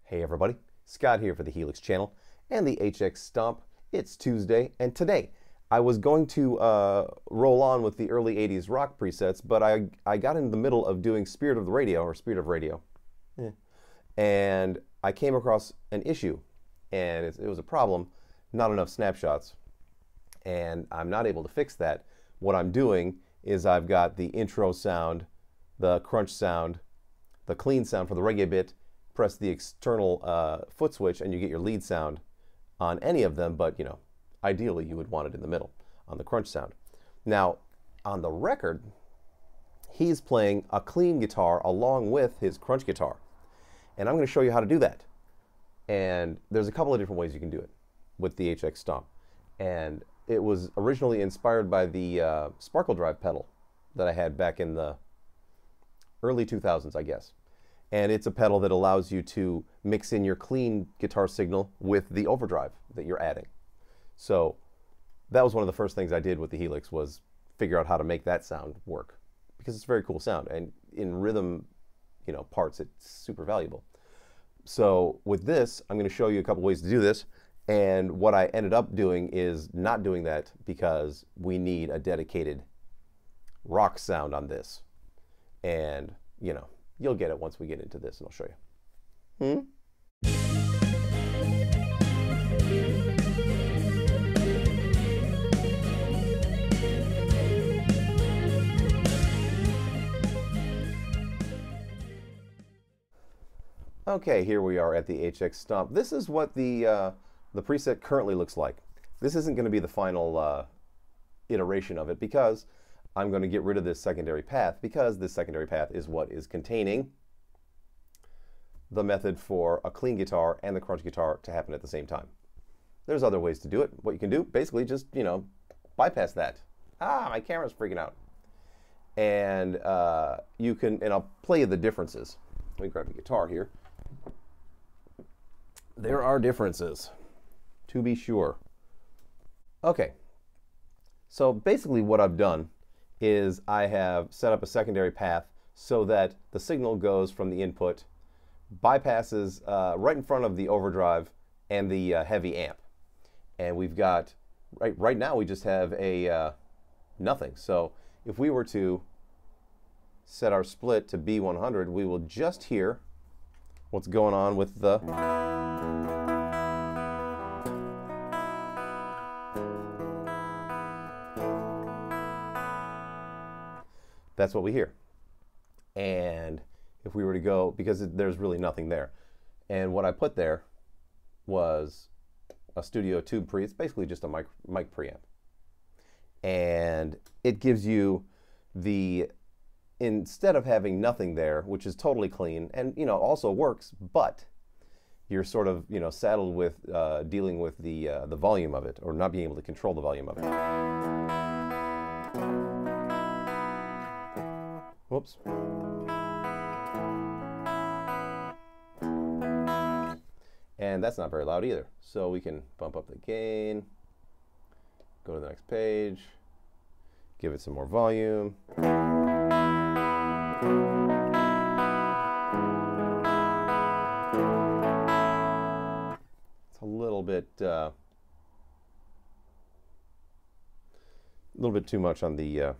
Hey everybody, Scott here for the Helix channel and the HX Stomp. It's Tuesday, and today I was going to roll on with the early 80s rock presets, but I got in the middle of doing Spirit of the Radio, or Spirit of Radio, and I came across an issue, and it was a problem, not enough snapshots, and I'm not able to fix that. What I'm doing is I've got the intro sound, the crunch sound, the clean sound for the reggae bit. Press the external foot switch and you get your lead sound on any of them, but ideally you would want it in the middle on the crunch sound. Now on the record he's playing a clean guitar along with his crunch guitar, and I'm going to show you how to do that. And there's a couple of different ways you can do it with the HX Stomp, and it was originally inspired by the Sparkle Drive pedal that I had back in the early 2000s, I guess. And it's a pedal that allows you to mix in your clean guitar signal with the overdrive that you're adding. So that was one of the first things I did with the Helix, was figure out how to make that sound work, because it's a very cool sound, and in rhythm parts it's super valuable. So with this I'm going to show you a couple ways to do this, and what I ended up doing is not doing that because we need a dedicated rock sound on this, and you'll get it once we get into this, and I'll show you. Okay, here we are at the HX Stomp. This is what the preset currently looks like. This isn't going to be the final iteration of it, because I'm going to get rid of this secondary path, because this secondary path is what is containing the method for a clean guitar and the crunch guitar to happen at the same time. There's other ways to do it. What you can do, basically, just bypass that. My camera's freaking out. And you can, and I'll play you the differences. Let me grab a guitar here. There are differences, to be sure. Okay, so basically what I've done is I have set up a secondary path so that the signal goes from the input, bypasses right in front of the overdrive and the heavy amp. And we've got, right now we just have a nothing. So if we were to set our split to B100, we will just hear what's going on with the that's what we hear. And if we were to go, because there's really nothing there, and what I put there was a studio tube pre. It's basically just a mic preamp, and it gives you the, instead of having nothing there, which is totally clean and also works, but you're sort of saddled with dealing with the volume of it, or not being able to control the volume of it. Whoops. And that's not very loud either. So we can bump up the gain, go to the next page, give it some more volume. It's a little bit too much on the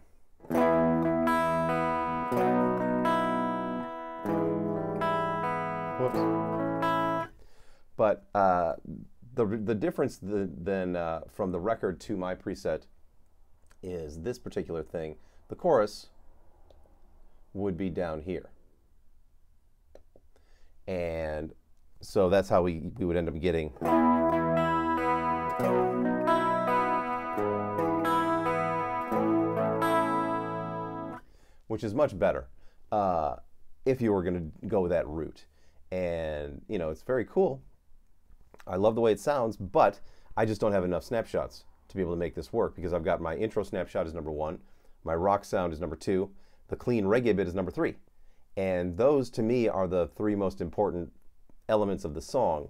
whoops. But the difference then from the record to my preset is this particular thing. The chorus would be down here, and so that's how we would end up getting which is much better if you were going to go that route. And it's very cool. I love the way it sounds, but I just don't have enough snapshots to be able to make this work, because I've got my intro snapshot is number 1, my rock sound is number 2, the clean reggae bit is number 3. And those to me are the 3 most important elements of the song.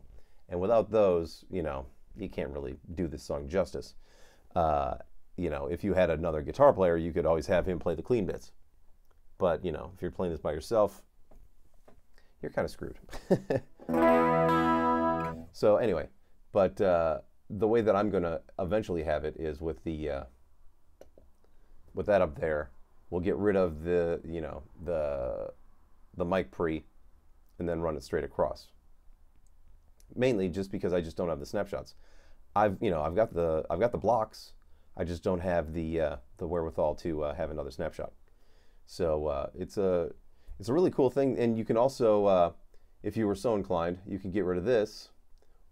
And without those, you can't really do this song justice. If you had another guitar player, you could always have him play the clean bits. But, if you're playing this by yourself, you're kind of screwed. So anyway, but the way that I'm going to eventually have it is with that up there. We'll get rid of the mic pre, and then run it straight across. Mainly just because I just don't have the snapshots. I've got the blocks. I just don't have the wherewithal to have another snapshot. So it's a really cool thing, and you can also, if you were so inclined, you could get rid of this,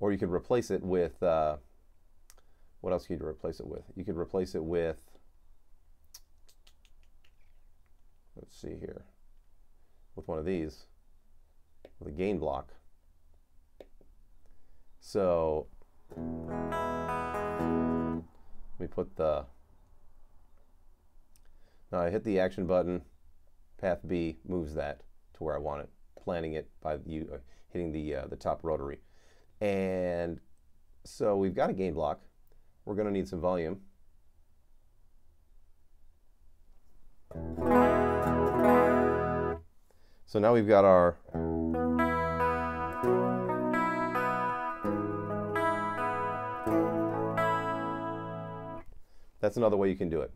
or you could replace it with what else could you replace it with? You could replace it with, let's see here, with one of these, with a gain block. So let me put now I hit the action button, path B moves that to where I want it, planning it by hitting the top rotary. And so we've got a gain block. We're going to need some volume. So now we've got our that's another way you can do it.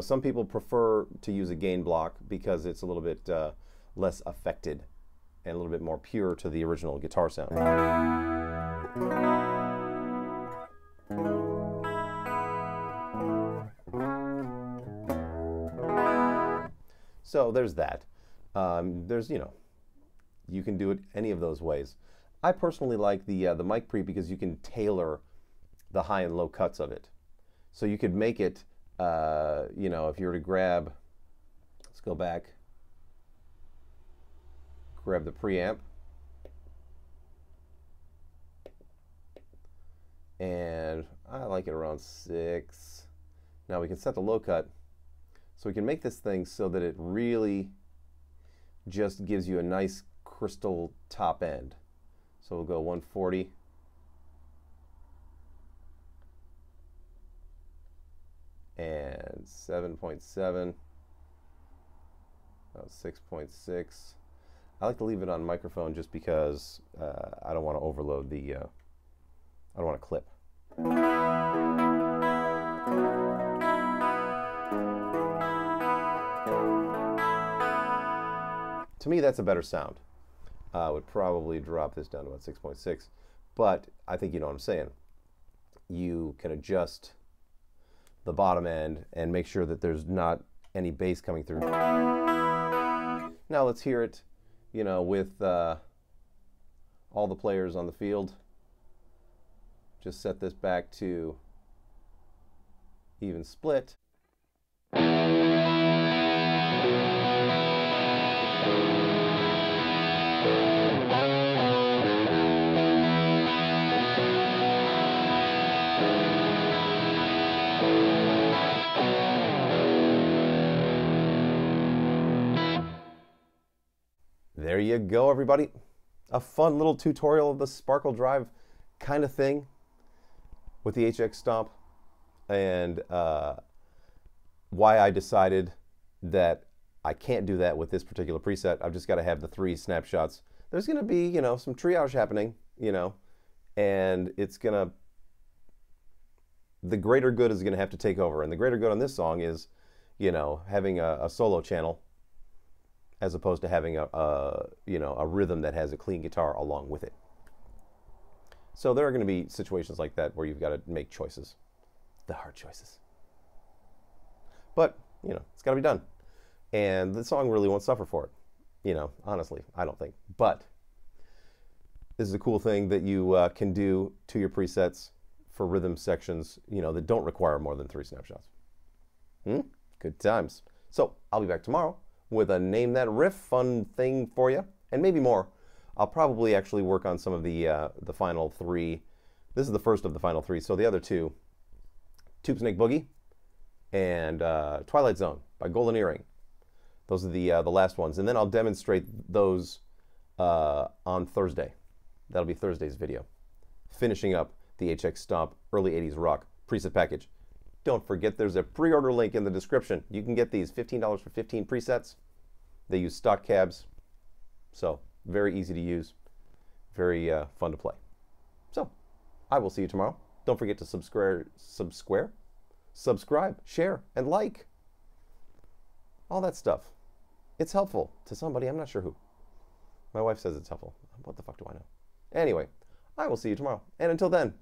Some people prefer to use a gain block because it's a little bit less affected and a little bit more pure to the original guitar sound. So there's that. You can do it any of those ways. I personally like the mic pre because you can tailor the high and low cuts of it. So you could make it, if you were to grab, let's go back, grab the preamp, and I like it around 6. Now we can set the low cut, so we can make this thing so that it really just gives you a nice crystal top end. So we'll go 140. And 7.7, 6.6. I like to leave it on microphone just because I don't want to overload I don't want to clip. To me, that's a better sound. I would probably drop this down to about 6.6, but I think you know what I'm saying. You can adjust the bottom end and make sure that there's not any bass coming through. Now let's hear it, with all the players on the field. Just set this back to even split. There you go, everybody. A fun little tutorial of the Sparkle Drive kind of thing with the HX Stomp, and why I decided that I can't do that with this particular preset. I've just got to have the 3 snapshots. There's going to be, some triage happening, and it's going to, the greater good is going to have to take over. And the greater good on this song is, having a solo channel as opposed to having a rhythm that has a clean guitar along with it. So there are going to be situations like that where you've got to make choices, the hard choices. But, it's got to be done. And the song really won't suffer for it, honestly, I don't think. But this is a cool thing that you can do to your presets for rhythm sections, that don't require more than 3 snapshots. Good times. So I'll be back tomorrow with a Name That Riff fun thing for you, and maybe more. I'll probably actually work on some of the final 3. This is the first of the final 3, so the other 2, Tube Snake Boogie and Twilight Zone by Golden Earring. Those are the last ones, and then I'll demonstrate those on Thursday. That'll be Thursday's video. Finishing up the HX Stomp Early 80s Rock preset package. Don't forget there's a pre-order link in the description. You can get these $15 for 15 presets. They use stock cabs, so very easy to use, very fun to play. So, I will see you tomorrow. Don't forget to subscribe, share, and like. All that stuff. It's helpful to somebody. I'm not sure who. My wife says it's helpful. What the fuck do I know? Anyway, I will see you tomorrow. And until then,